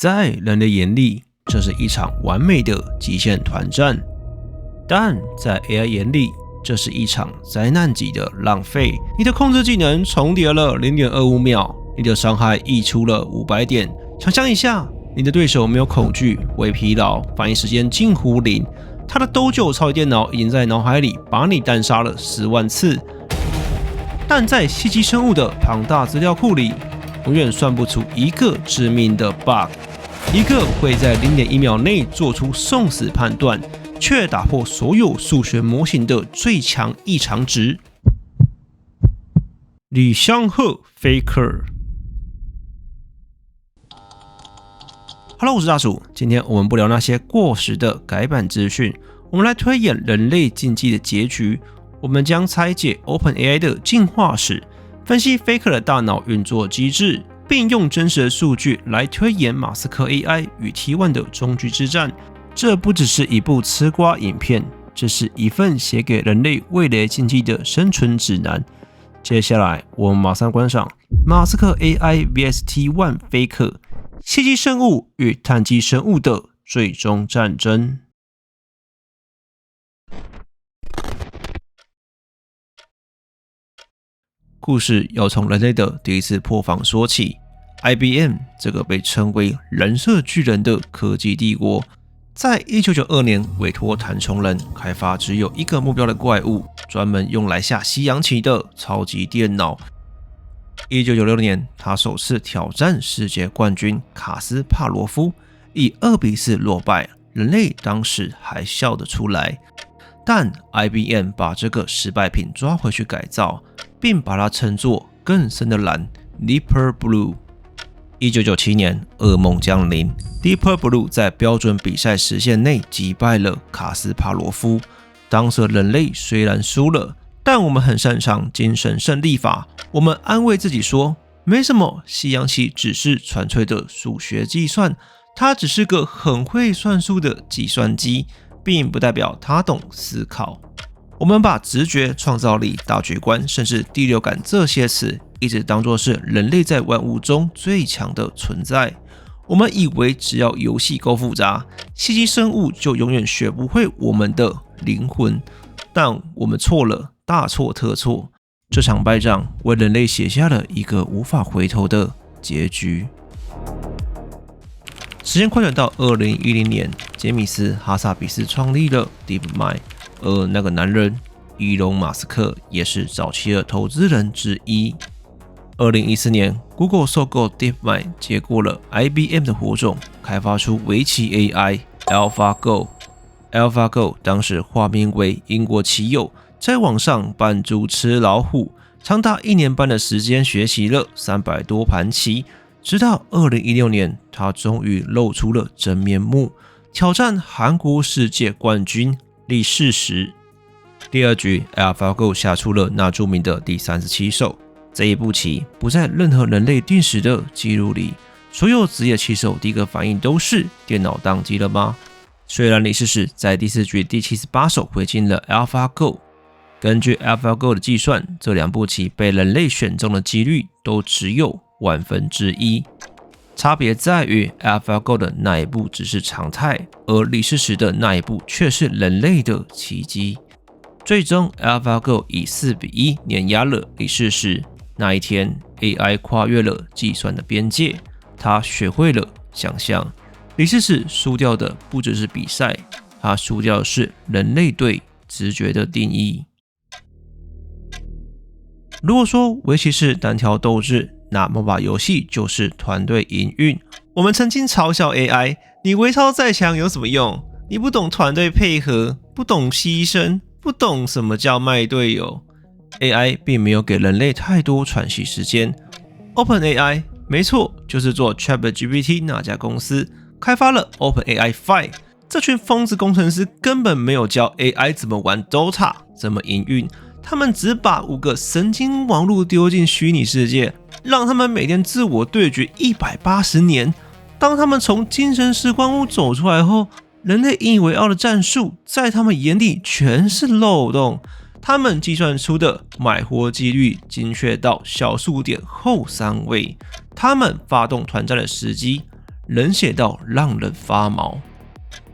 在人類眼裡，這是一場完美的極限團戰，但在 AI 眼裡，這是一場災難級的浪費。你的控制技能重疊了 0.25 秒，你的傷害溢出了500點。想象一下，你的對手沒有恐懼、微疲勞、反應時間近乎零，他的 Dojo 超級電腦已經在腦海裡把你單殺了10萬次，但在襲擊生物的龐大資料庫裡，永遠算不出一個致命的 bug， 一個會在 0.1 秒內做出送死判斷，卻打破所有數學模型的最強異常值。李相赫 Faker。Hello， 我是大叔，今天我們不聊那些過時的改版資訊，我們來推演人類競技的結局。我們將拆解 OpenAI 的進化史，分析 Faker 的大腦運作機制，並用真實的數據來推演馬斯克 AI 與 T1 的終局之戰。這不只是一部吃瓜影片，這是一份寫給人類未來競技的生存指南。接下來，我們馬上觀賞馬斯克 AI vs T1 Faker 襲擊生物與碳基生物的最終戰爭。故事要從人類的第一次破防說起。IBM 這個被稱為藍色巨人的科技帝國，在1992年委託譚崇仁開發只有一個目標的怪物，專門用來下西洋棋的超級電腦。1996年，他首次挑戰世界冠軍卡斯帕羅夫，以2比4落敗，人類當時還笑得出來。但 IBM 把這個失敗品抓回去改造，並把它稱作更深的藍 Deeper Blue。1997年，噩夢降臨 ，Deeper Blue 在標準比賽時限內擊敗了卡斯帕羅夫。當時人類雖然輸了，但我們很擅長精神勝利法。我們安慰自己說，沒什麼，西洋棋只是純粹的數學計算，它只是個很會算數的計算機，並不代表它懂思考。我們把直覺、創造力、大局觀，甚至第六感這些詞，一直當作是人類在萬物中最強的存在。我們以為只要遊戲夠複雜，襲擊生物就永遠學不會我們的靈魂。但我們錯了，大錯特錯。這場敗仗為人類寫下了一個無法回頭的結局。時間快轉到2010年，傑米斯·哈薩比斯創立了 DeepMind， 而那個男人伊隆·馬斯克也是早期的投資人之一。2014年 ，Google 收購 DeepMind， 接過了 IBM 的火種，開發出圍棋 AI AlphaGo。AlphaGo 當時化名為英國棋友，在網上扮豬吃老虎，長達1年半的時間學習了300多盤棋，直到2016年，他終於露出了真面目，挑戰韓國世界冠軍李世石。第二局 AlphaGo 下出了那著名的第37手，這一步棋不在任何人類定時的記錄裡，所有職業棋手第一個反應都是電腦宕機了嗎？雖然李世石在第4局第78手回敬了 AlphaGo， 根據 AlphaGo 的計算，這兩步棋被人類選中的幾率都只有1/1000，差別在於 AlphaGo 的那一步只是常態，而李世石的那一步卻是人類的奇蹟。最終 AlphaGo 以4比1碾壓了李世石。那一天 AI 跨越了計算的邊界，他學會了想象。李世石輸掉的不只是比賽，他輸掉的是人類對直覺的定義。如果說圍棋是單挑鬥智，那 MOBA 遊戲就是團隊營運。我們曾經嘲笑 AI， 你微操再強有什麼用？你不懂團隊配合，不懂犧牲，不懂什麼叫賣隊友。AI 並沒有給人類太多喘息時間。OpenAI 沒錯，就是做 ChatGPT 那家公司開發了 OpenAI 5。這群瘋子工程師根本沒有教 AI 怎麼玩 Dota， 怎麼營運，他們只把5個神經網絡丟進虛擬世界，讓他們每天自我對決180年。當他們從精神時光屋走出來後，人類引以為傲的戰術在他們眼裡全是漏洞。他們計算出的買活幾率精確到小數點後3位，他們發動團戰的時機，冷血到讓人發毛。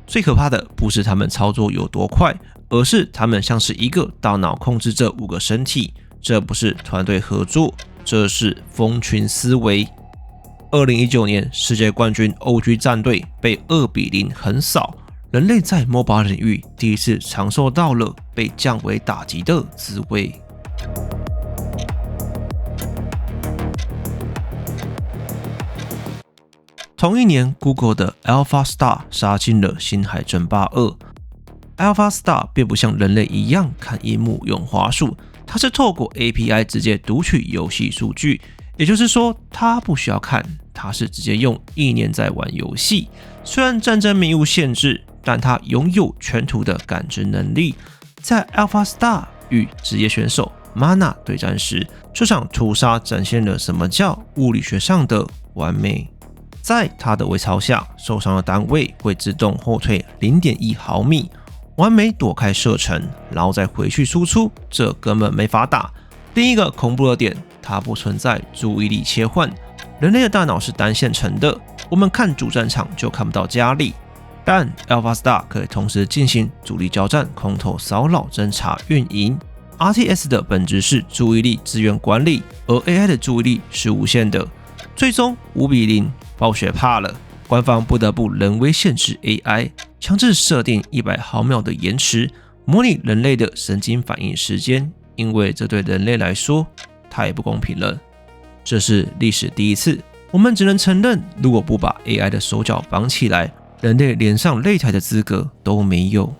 最可怕的不是他們操作有多快，而是他們像是一個大腦控制着5個身體。這不是團隊合作，這是蜂群思維。2019年世界冠軍 OG 戰隊被2比0橫掃，人類在 MOBA 領域第一次嘗受到了被降維打擊的滋味。同一年 ，Google 的 AlphaStar 殺進了《星海爭霸2》。AlphaStar 並不像人類一樣看螢幕用滑鼠，它是透過 API 直接讀取遊戲數據，也就是說，它不需要看，它是直接用意念在玩遊戲。雖然戰爭迷霧限制，但它擁有全圖的感知能力。在 AlphaStar 與職業選手 Mana 對戰時，這場屠殺展現了什麼叫物理學上的完美。在他的微操下，受傷的單位會自動後退 0.1 毫米，完美躲開射程，然後再回去輸出，這根本沒法打。另一個恐怖的點，它不存在注意力切換。人類的大腦是單線程的，我們看主戰場就看不到家裡，但 AlphaStar 可以同時進行主力交戰、空投騷擾、偵查、運營。RTS 的本質是注意力資源管理，而 AI 的注意力是無限的。最終5比0，暴雪怕了，官方不得不人為限制 AI， 強制設定100毫秒的延遲，模擬人類的神經反應時間，因為這對人類來說太不公平了。這是歷史第一次，我們只能承認，如果不把 AI 的手腳綁起來，人類連上擂台的資格都沒有。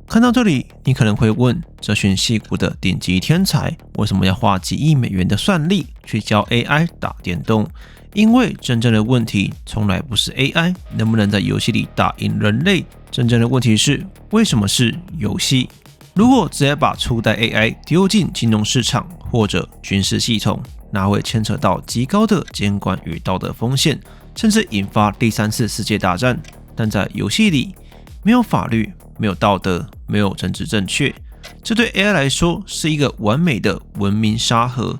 看到這裡，你可能會問：這群矽谷的頂級天才為什麼要花幾億美元的算力去教 AI 打電動？因為真正的問題從來不是 AI 能不能在遊戲裡打贏人類，真正的問題是為什麼是遊戲？如果直接把初代 AI 丟進金融市場或者軍事系統，那會牽扯到極高的監管與道德風險，甚至引發第3次世界大戰。但在遊戲裡，沒有法律，沒有道德，沒有政治正確，這對 AI 來說是一個完美的文明沙盒，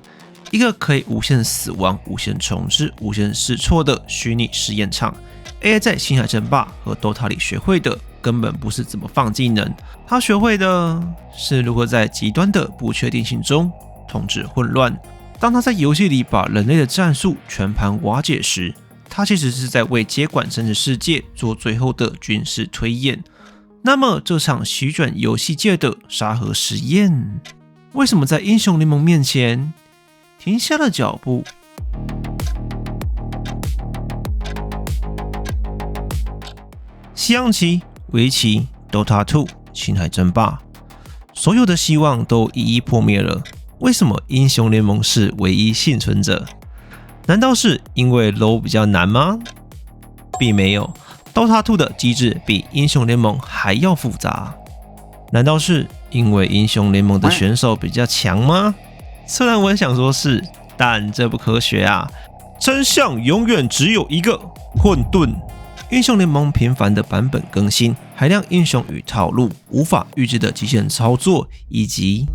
一個可以無限死亡、無限重置、無限試錯的虛擬實驗場。AI 在星海爭霸和 Dota 裡學會的根本不是怎麼放技能，他學會的是如何在極端的不確定性中統治混亂。當他在遊戲裡把人類的戰術全盤瓦解時，他其實是在為接管真實世界做最後的軍事推演。那麼這場席捲遊戲界的沙盒實驗，為什麼在英雄聯盟面前停下了腳步？西洋棋、圍棋、Dota 2、星海爭霸，所有的希望都一一破滅了。為什麼英雄聯盟是唯一幸存者？難道是因為 LoL 比較難嗎？並沒有。Dota 2的機制比英雄聯盟還要複雜，難道是因為英雄聯盟的選手比較強嗎？雖然我很想說是，但這不科學啊！真相永遠只有一個：混沌。英雄聯盟頻繁的版本更新，海量英雄與套路，無法預知的極限操作，以及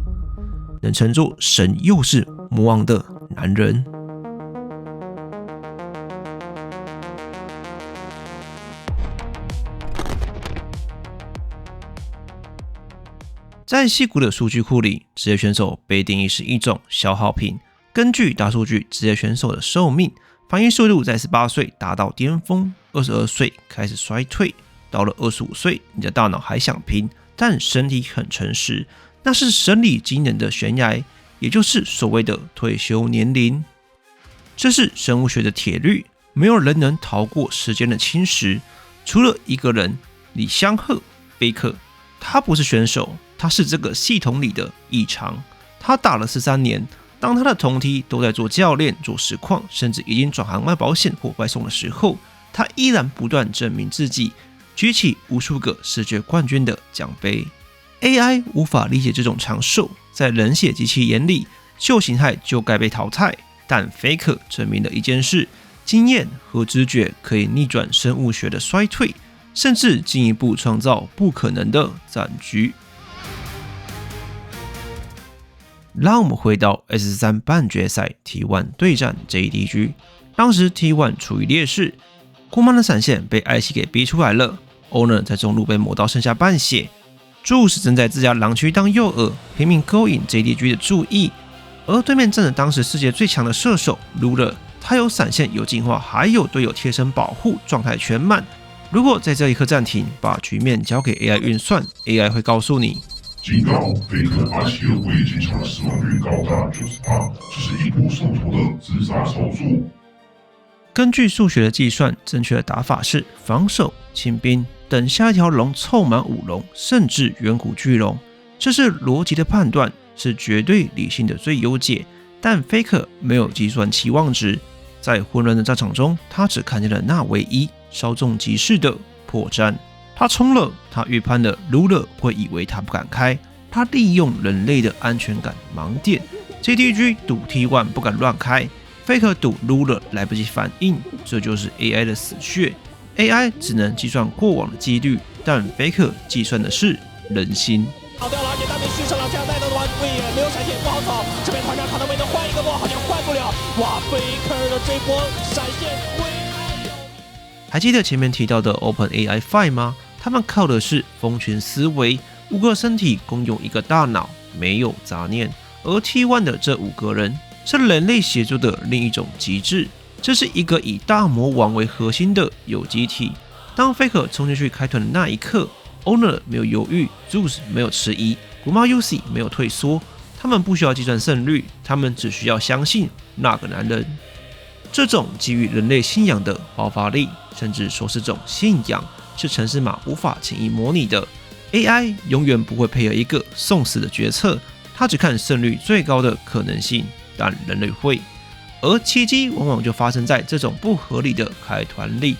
能稱作神又是魔王的男人。在矽谷的數據庫裡，職業選手被定義是一種消耗品。根據大數據，職業選手的壽命反應速度在18歲達到巔峰，22歲開始衰退，到了25歲，你的大腦還想拼，但身體很誠實，那是生理機能的懸崖，也就是所謂的退休年齡。這是生物學的鐵律，沒有人能逃過時間的侵蝕，除了一個人，李相赫貝克，他不是選手。他是這個系統裡的異常。他打了13年，當他的同梯都在做教練、做實況，甚至已經轉行賣保險或外送的時候，他依然不斷證明自己，舉起無數個世界冠軍的獎杯。AI 無法理解這種長壽，在冷血機器眼裡，舊形態就該被淘汰。但 Faker 證明了一件事：經驗和知覺可以逆轉生物學的衰退，甚至進一步創造不可能的戰局。讓我們回到 S3 半決賽 T1 對戰 JDG， 當時 T1 處於劣勢，國芒的閃現被艾希給逼出來了 ，Honor 在中路被磨到剩下半血。Zeus 正在自家狼區當誘餌，拼命勾引 JDG 的注意，而對面站着當時世界最強的射手 Ruler， 他有閃現、有進化，還有隊友貼身保護，狀態全滿。如果在這一刻暫停，把局面交給 AI 運算 ，AI 會告訴你：警告，Faker 阿奇爾鬼進場的死亡率高達90%，這是一波手頭的自殺操作。根據數學的計算，正確的打法是防守、清兵。等下一條龍湊滿5龍，甚至遠古巨龍，這是邏輯的判斷，是絕對理性的最優解。但 Faker 沒有計算期望值，在混亂的戰場中，他只看見了那唯一稍縱即逝的破綻。他衝了，他預判了 Ruler 會以為他不敢開，他利用人類的安全感盲點。JDG 賭 T1 不敢亂開 ，Faker 賭 Ruler 來不及反應，這就是 AI 的死穴。AI 只能計算過往的幾率，但 Faker 計算的是人心。跑掉了，也當面續上了，這樣帶到的玩位也沒有閃現，不好走。這邊團長卡德維能換一個波，好像換不了。哇 ，Faker 的這波閃現會還有。還記得前面提到的 OpenAI Five 嗎？他們靠的是蜂群思維，5個身體共用一個大腦，沒有雜念。而 T1 的這5個人是人類協作的另一種極致。這是一個以大魔王為核心的有機體。當 Faker 衝進去開團的那一刻 ，Honor 沒有猶豫 ，Zeus 沒有遲疑 ，Gumayusi 沒有退縮。他們不需要計算勝率，他們只需要相信那個男人。這種基於人類信仰的爆發力，甚至說是種信仰，是程式碼無法輕易模擬的。AI 永遠不會配合一個送死的決策，它只看勝率最高的可能性，但人類會。而奇蹟往往就發生在這種不合理的開團裡，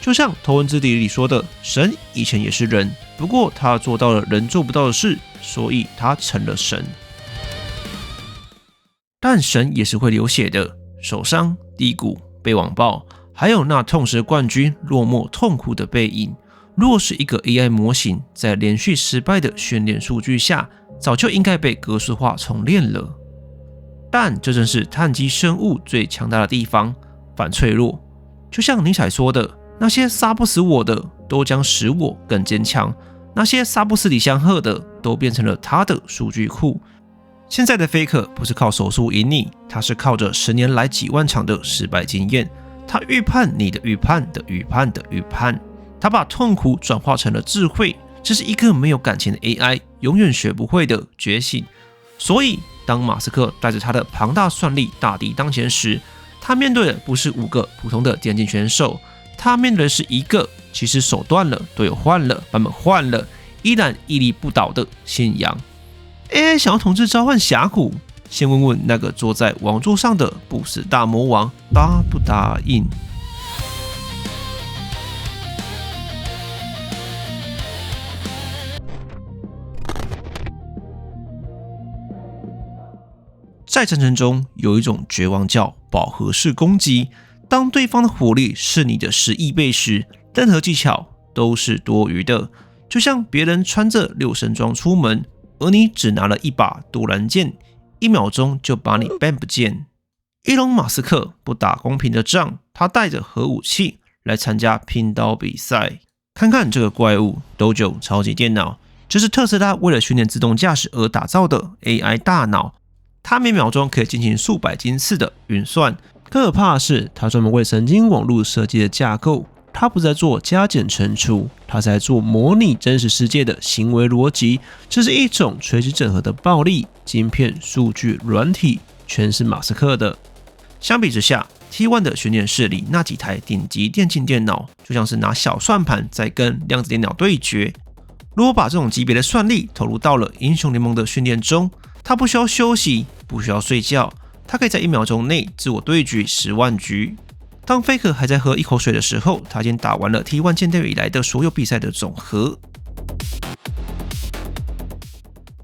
就像《頭文字 D》裡說的，神以前也是人，不過他做到了人做不到的事，所以他成了神。但神也是會流血的，受傷、低谷、被網爆，還有那痛失冠軍、落寞痛苦的背影。若是一個 AI 模型，在連續失敗的訓練數據下，早就應該被格式化重練了。但這正是碳基生物最強大的地方，反脆弱。就像尼采說的，那些殺不死我的，都將使我更堅強；那些殺不死李相赫的，都變成了他的數據庫。現在的 Faker 不是靠手速贏你，他是靠着10年來幾萬場的失敗經驗。他預判你的預判的預判的預判，他把痛苦轉化成了智慧。這是一個沒有感情的 AI 永遠學不會的覺醒。所以，當馬斯克帶着他的龐大算力大敵當前時，他面對的不是5個普通的電競選手，他面對的是一個其實手斷了、隊友換了、版本換了，依然屹立不倒的信仰。AI 想要統治召喚峽谷，先問問那個坐在王座上的不死大魔王答不答應？在戰爭中，有一種絕望叫飽和式攻擊。當對方的火力是你的10億倍時，任何技巧都是多餘的。就像別人穿着6神裝出門，而你只拿了一把多蘭劍，1秒鐘就把你 ban 不見。伊隆馬斯克不打公平的仗，他帶着核武器來參加拼刀比賽。看看這個怪物 Dojo 超級電腦，這是特斯拉為了訓練自動駕駛而打造的 AI 大腦。它每秒鐘可以進行數百斤次的運算，更可怕的是，它專門為神經網絡設計的架構。它不在做加減乘除，它在做模擬真實世界的行為邏輯。這是一種垂直整合的暴力，晶片、數據、軟體，全是馬斯克的。相比之下 ，T1 的訓練室裡那幾台頂級電競電腦，就像是拿小算盤在跟量子電腦對決。如果把這種級別的算力投入到了英雄聯盟的訓練中，他不需要休息，不需要睡覺，他可以在1秒鐘內自我對局10萬局。當 Faker 還在喝一口水的時候，他已經打完了 T1 建隊以來的所有比賽的總和。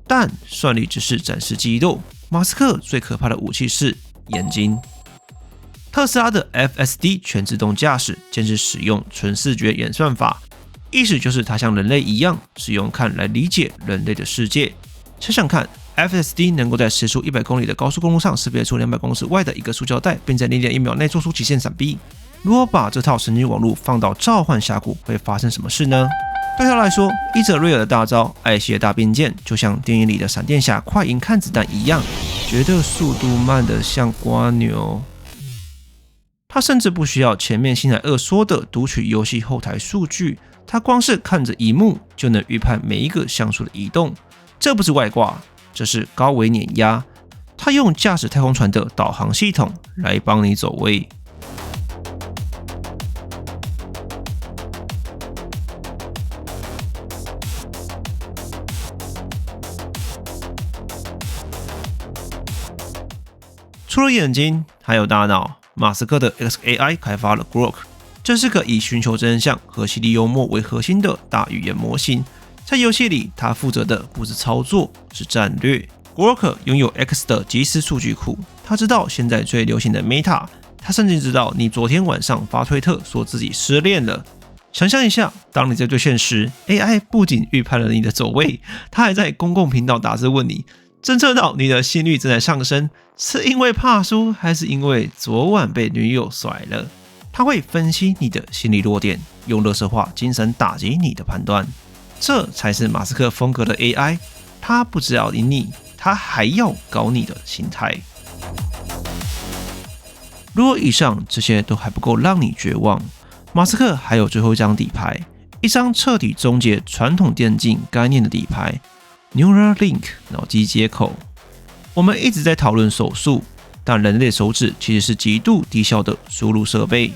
但算力只是展示肌肉，馬斯克最可怕的武器是眼睛。特斯拉的 FSD 全自動駕駛堅持使用純視覺演算法，意思就是他像人類一樣，只用看來理解人類的世界。想想看， FSD 能夠在時速100公里的高速公路上識別出200公尺外的一個塑膠袋，並在0.1秒內做出極限閃避。如果把這套神經網絡放到召喚峽谷，會發生什麼事呢？對他來說，伊澤瑞爾的大招艾希的大兵劍，就像電影裡的閃電俠快銀看子彈一樣，覺得速度慢得像蝸牛。他甚至不需要前面星海2說的讀取遊戲後台數據，他光是看着螢幕就能預判每一個像素的移動。這不是外掛，這是高維碾壓。他用駕駛太空船的導航系統來幫你走位。除了眼睛，還有大腦。馬斯克的 xAI 開發了 Grok， 這是個以尋求真相和犀利幽默為核心的大語言模型。在遊戲裡，它負責的不是操作，是戰略。Grok 擁有 X 的即時數據庫，他知道現在最流行的 Meta， 他甚至知道你昨天晚上發推特說自己失戀了。想象一下，當你在對線時 ，AI 不僅預判了你的走位，它還在公共頻道打字問你，偵測到你的心率正在上升，是因為怕輸，還是因為昨晚被女友甩了？它會分析你的心理弱點，用垃圾話精神打擊你的判斷。這才是馬斯克風格的 AI， 他不只要贏你，他還要搞你的心態。如果以上這些都還不夠讓你絕望，馬斯克還有最後一張底牌，一張徹底終結傳統電競概念的底牌。Neuralink 腦機接口，我們一直在討論手速，但人類手指其實是極度低效的輸入設備。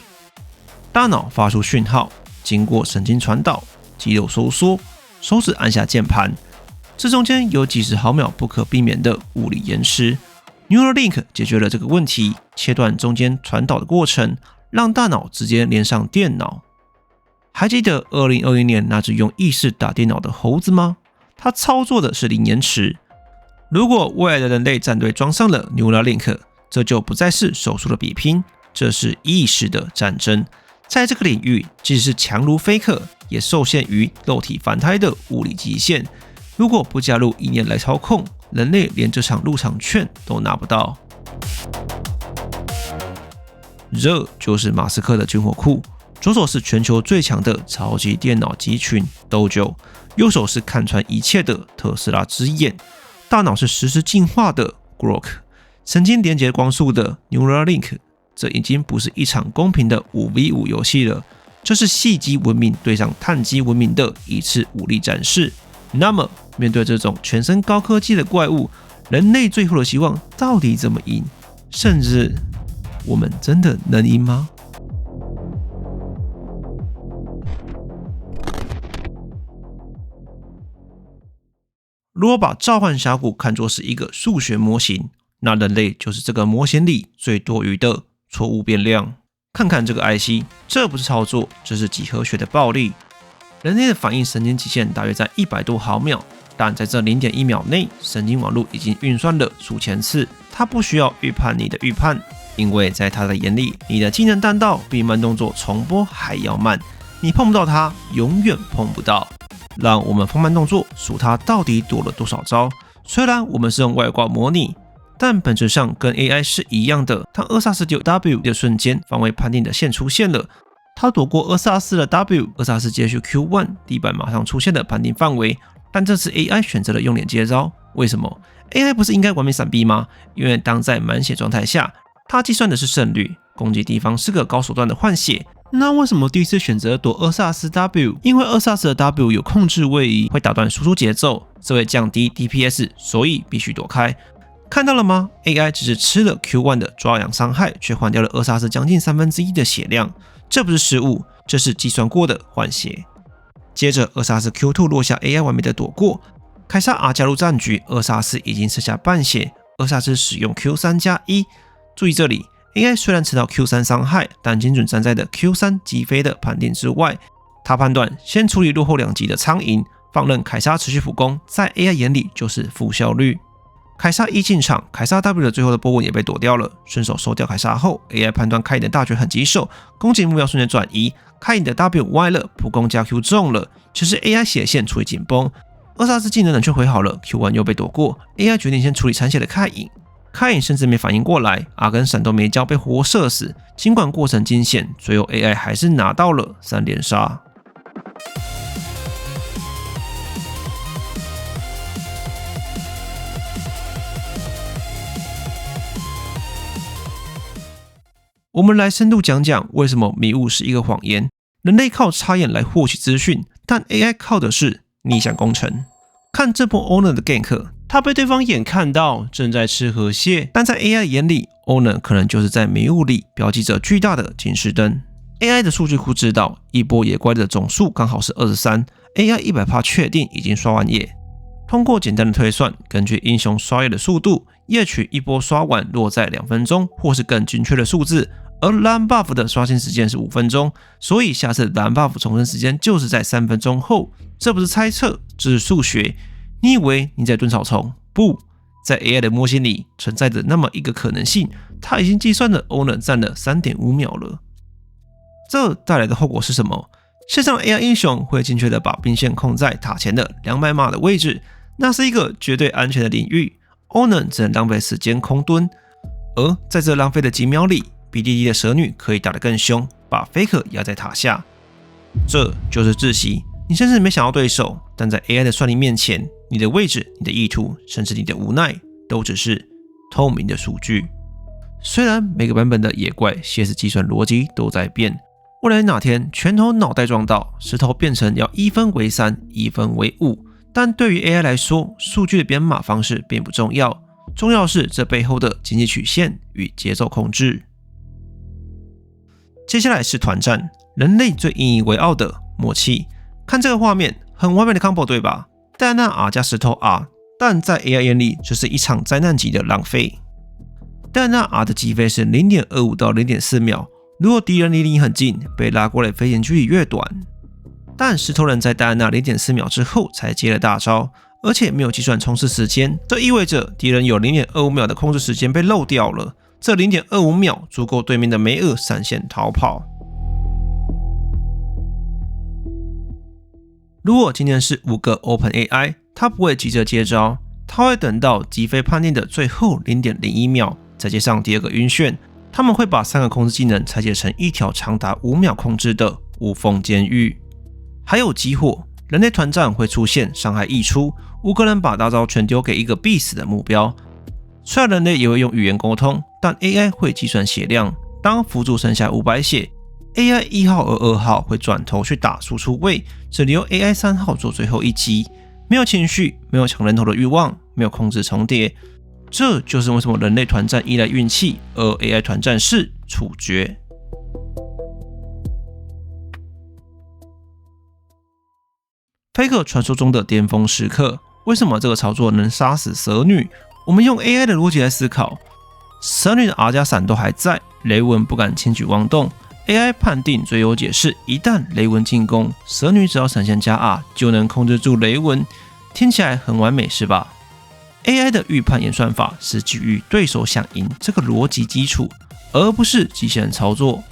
大腦發出訊號，經過神經傳導，肌肉收縮，手指按下鍵盤，這中間有幾十毫秒不可避免的物理延遲。Neuralink 解決了這個問題，切斷中間傳導的過程，讓大腦直接連上電腦。還記得2020年那只用意識打電腦的猴子嗎？它操作的是零延遲。如果未來的人類戰隊裝上了 Neuralink， 這就不再是手速的比拼，這是意識的戰爭。在這個領域，即使是強如 Faker， 也受限於肉體凡胎的物理極限。如果不加入意念來操控，人類連這場入場券都拿不到。這就是馬斯克的軍火庫。左手是全球最強的超級電腦集群 Dojo， 右手是看穿一切的特斯拉之眼，大腦是實時進化的 Grok， 神經連接光速的 Neuralink。這已經不是一場公平的5v5遊戲了，這是矽基文明對上碳基文明的一次武力展示。那麼，面對這種全身高科技的怪物，人類最後的希望到底怎麼贏？甚至，我們真的能贏嗎？如果把召喚峽谷看作是一個數學模型，那人類就是這個模型裡最多餘的錯誤變量。看看這個 IC， 這不是操作，這是幾何學的暴力。人類的反應神經極限大約在100多毫秒，但在這 0.1 秒內，神經網絡已經運算了數千次。它不需要預判你的預判，因為在它的眼裡，你的技能彈道比慢動作重播還要慢，你碰不到它，永遠碰不到。讓我們放慢動作，數它到底躲了多少招。雖然我們是用外掛模擬，但本質上跟 AI 是一樣的。當厄薩斯丟 W 的瞬間，方位判定的線出現了，他躲過厄薩斯的 W， 厄薩斯接續 Q1， 地板馬上出現了判定範圍。但這次 AI 選擇了用臉接招，為什麼 ？AI 不是應該完美閃避嗎？因為當在滿血狀態下，它計算的是勝率，攻擊地方是個高手段的換血。那為什麼第一次選擇躲厄薩斯 W？ 因為厄薩斯的 W 有控制位移，會打斷輸出節奏，這會降低 DPS， 所以必須躲開。看到了嗎 ？AI 只是吃了 Q1 的抓癢傷害，卻換掉了厄薩斯將近1/3的血量。這不是失誤，這是計算過的換血。接着厄薩斯 Q2 落下 ，AI 完美的躲過。凱撒 R 加入戰局，厄薩斯已經剩下半血，厄薩斯使用 Q3+1。注意這裡。AI 雖然吃到 Q3 傷害，但精準站在的 Q3 擊飛的判定之外。他判斷先處理落後2級的蒼蠅，放任凱撒持續輔攻，在 AI 眼裡就是負效率。凱撒一進場，凱撒 W 的最後的波紋也被躲掉了。順手收掉凱撒後 ，AI 判斷開影的大絕很棘手，攻擊目標瞬間轉移，開影的 W 歪了，普攻加 Q 中了，只是 AI 血線處於緊繃。24技能冷卻回好了 ，Q1 又被躲過 ，AI 決定先處理殘血的開影。開影甚至沒反應過來，阿根閃都沒交被活活射死。儘管過程驚險，最後 AI 還是拿到了3連殺。我們來深度講講為什麼迷霧是一個謊言。人類靠插眼來獲取資訊，但 AI 靠的是逆向工程。看這波 Oner 的 gank， 他被對方眼看到正在吃河蟹，但在 AI 眼裡 ，Oner 可能就是在迷霧裡標記着巨大的警示燈。AI 的數據庫知道一波野怪的總數剛好是23 ，AI 100%確定已經刷完野。通過簡單的推算，根據英雄刷野的速度，夜曲一波刷完落在2分鐘，或是更精確的數字。而藍 buff 的刷新時間是5分鐘，所以下次藍 buff 重生時間就是在3分鐘後。這不是猜測，這是數學。你以為你在蹲草叢？不，在 AI 的模型裡存在着那麼一個可能性，它已經計算了 Oner 佔了 3.5 秒了。這帶來的後果是什麼？線上的 AI 英雄會精確的把兵線控在塔前的200碼的位置，那是一個絕對安全的領域。Oner 只能浪費時間空蹲，而在這浪費的幾秒裡，BDD 的蛇女可以打得更兇，把 Faker 壓在塔下，這就是窒息。你甚至沒想到對手，但在 AI 的算力面前，你的位置、你的意圖，甚至你的無奈，都只是透明的數據。雖然每個版本的野怪蠍子計算邏輯都在變，未來哪天拳頭腦袋撞到，石頭變成要1分為3、1分為5，但對於 AI 來說，數據的編碼方式並不重要，重要是這背後的經濟曲線與節奏控制。接下來是團戰，人類最引以為傲的默契。看這個畫面，很完美的 combo 對吧？戴安娜 R 加石頭 R， 但在 AI 眼裡，這是一場災難級的浪費。戴安娜 R 的擊飛是 0.25 到 0.4 秒，如果敵人離你很近，被拉過來飛行距離越短。但石頭人在戴安娜 0.4 秒之後才接了大招，而且沒有計算衝刺時間，這意味着敵人有 0.25 秒的控制時間被漏掉了。這 0.25 秒足夠對面的梅爾閃現逃跑。如果今天是5個 OpenAI， 他不會急着接招，他會等到擊飛判定的最後 0.01 秒，再接上第二個暈眩。他們會把3個控制技能拆解成一條長達5秒控制的無縫監獄。還有激活，人類團戰會出現傷害溢出，5個人把大招全丟給一個必死的目標。雖然人類也會用語言溝通，但 AI 會計算血量。當輔助剩下500血 ，AI 1號和2號會轉頭去打輸出位，只留 AI 3號做最後一擊。沒有情緒，沒有搶人頭的慾望，沒有控制重疊。這就是為什麼人類團戰依賴運氣，而 AI 團戰是處決。Faker 傳說中的巔峰時刻，為什麼這個操作能殺死蛇女？我們用 AI 的邏輯來思考，蛇女的 R 加閃都還在，雷文不敢輕舉妄動。AI 判定最優解是，一旦雷文進攻，蛇女只要閃現加 R 就能控制住雷文，聽起來很完美是吧？ AI 的預判演算法是基於對手想贏這個邏輯基礎，而不是機器人操作。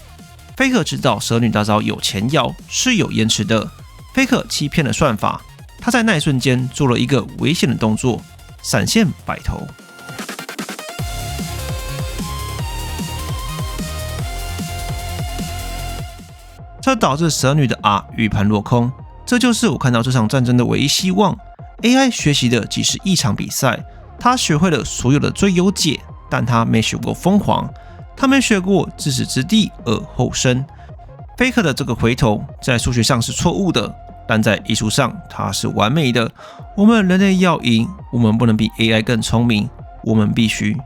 Faker 知道蛇女大招有前搖是有延遲的 ，Faker 欺騙了算法，他在那一瞬間做了一個危險的動作。閃現擺頭，這導致蛇女的 R 預判落空。這就是我看到這場戰爭的唯一希望。AI 學習的既是一場比賽，他學會了所有的最優解，但他沒學過瘋狂，他沒學過置之死地而後生。Faker 的這個回頭在數學上是錯誤的。但在藝術上，它是完美的。我們人類要贏，我們不能比 AI 更聰明，我們必須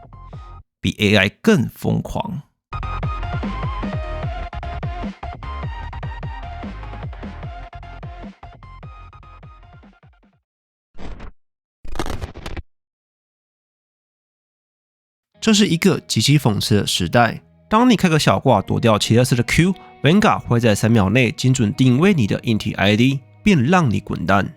比 AI 更瘋狂。這是一個極其諷刺的時代。當你開個小掛躲掉齊勒斯的 Q，Vanguard 會在3秒內精準定位你的硬體 ID。便讓你滾蛋。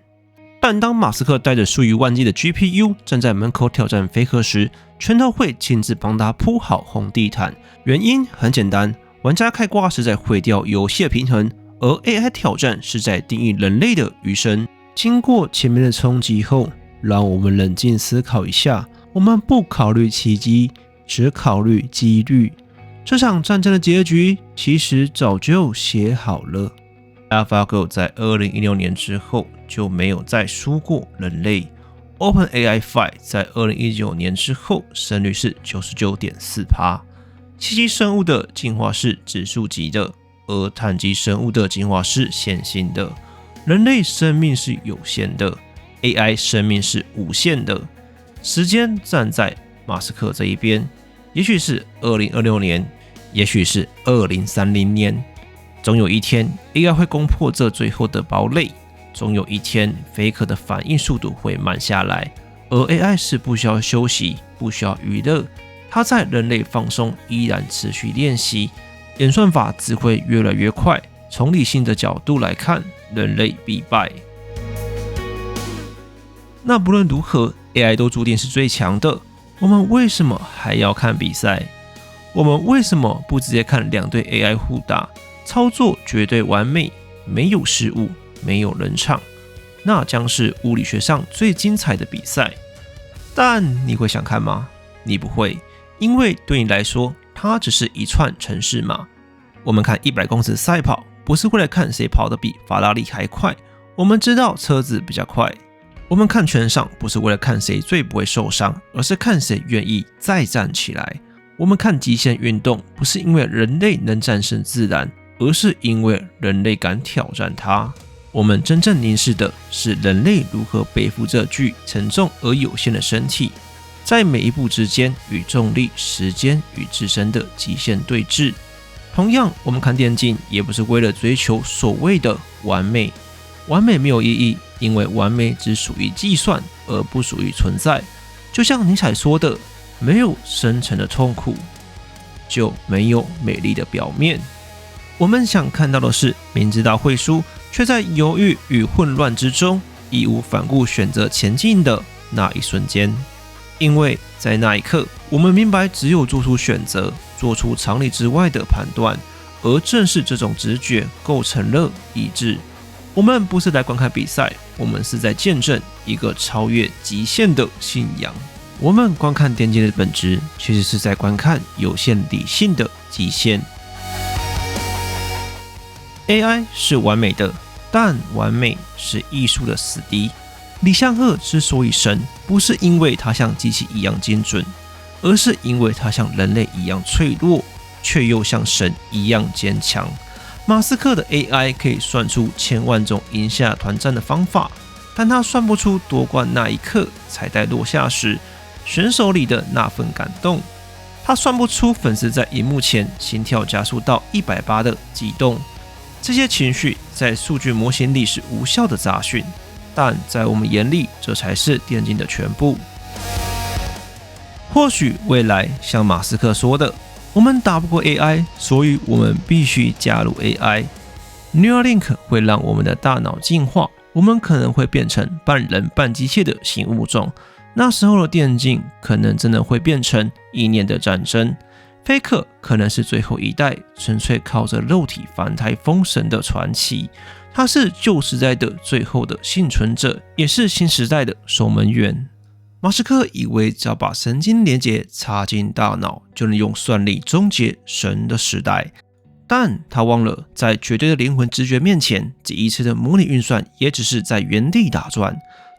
但當馬斯克帶着數以萬計的 GPU 站在門口挑戰 Faker 時，拳頭會親自幫他鋪好紅地毯。原因很簡單，玩家開掛是在毀掉遊戲的平衡，而 AI 挑戰是在定義人類的餘生。經過前面的衝擊後，讓我們冷靜思考一下，我們不考慮奇蹟，只考慮幾率。這場戰爭的結局其實早就寫好了。AlphaGo 在2016年之後就沒有再輸過人類。OpenAI 5在2019年之後勝率是 99.4%。七級生物的進化是指數級的，而碳基生物的進化是線性的。人類生命是有限的 ，AI 生命是無限的。時間站在馬斯克這一邊，也許是2026年，也許是2030年，總有一天 AI 會攻破這最後的堡壘，總有一天 Faker 的反應速度會慢下來，而 AI 是不需要休息，不需要娛樂，它在人類放鬆依然持續練習，演算法只會越來越快。從理性的角度來看，人類必敗。那不論如何 ，AI 都注定是最強的。我們為什麼還要看比賽？我們為什麼不直接看兩隊 AI 互打？操作絕對完美，沒有失誤，沒有冷場，那將是物理學上最精彩的比賽。但你會想看嗎？你不會，因為對你來說，它只是一串程式碼。我們看100公尺賽跑，不是為了看誰跑得比法拉利還快，我們知道車子比較快。我們看全場，不是為了看誰最不會受傷，而是看誰願意再站起來。我們看極限運動，不是因為人類能戰勝自然，而是因為人類敢挑戰它。我們真正凝視的是人類如何背負這具沉重而有限的身體，在每一步之間與重力、時間與自身的極限對峙。同樣，我們看電競也不是為了追求所謂的完美，完美沒有意義，因為完美只屬於計算，而不屬於存在。就像尼采說的，沒有深層的痛苦，就沒有美麗的表面。我們想看到的是，明知道會輸，卻在猶豫與混亂之中，義無反顧選擇前進的那一瞬間。因為在那一刻，我們明白，只有做出選擇，做出常理之外的判斷，而正是這種直覺構成了意志。我們不是來觀看比賽，我們是在見證一個超越極限的信仰。我們觀看電競的本質，其實是在觀看有限理性的極限。AI 是完美的，但完美是藝術的死敵。李相赫之所以神，不是因為他像機器一樣精準，而是因為他像人類一樣脆弱，卻又像神一樣堅強。馬斯克的 AI 可以算出千萬種贏下團戰的方法，但他算不出奪冠那一刻彩帶落下時，選手裡的那份感動。他算不出粉絲在熒幕前心跳加速到180的激動。這些情緒在數據模型裡是無效的雜訊，但在我們眼裡，這才是電競的全部。或許未來像馬斯克說的，我們打不過 AI， 所以我們必須加入 AI。Neuralink 會讓我們的大腦進化，我們可能會變成半人半機械的新物種。那時候的電競可能真的會變成意念的戰爭。Faker 可能是最後一代純粹靠着肉體反台封神的傳奇。他是舊時代的最後的幸存者，也是新時代的守門員。馬斯克以為只要把神經連接插進大腦，就能用算力終結神的時代，但他忘了，在絕對的靈魂直覺面前，這一次的模擬運算也只是在原地打轉。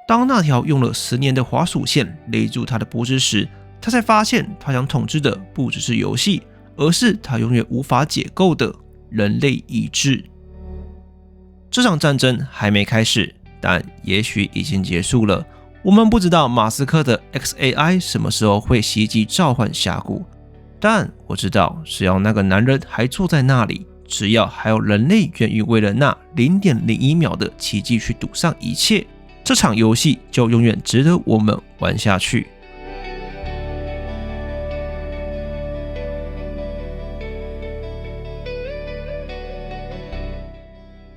當那條用了10年的滑鼠線勒住他的脖子時，他才發現，他想統治的不只是遊戲，而是他永遠無法解構的人類意志。這場戰爭還沒開始，但也許已經結束了。我們不知道馬斯克的 XAI 什麼時候會襲擊召喚峽谷，但我知道，只要那個男人還坐在那裡，只要還有人類願意為了那0.01秒的奇蹟去賭上一切，這場遊戲就永遠值得我們玩下去。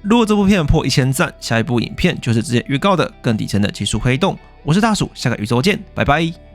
如果這部片破1000讚，下一部影片就是之前預告的更底層的技術黑洞。我是大鼠，下個宇宙見，拜拜。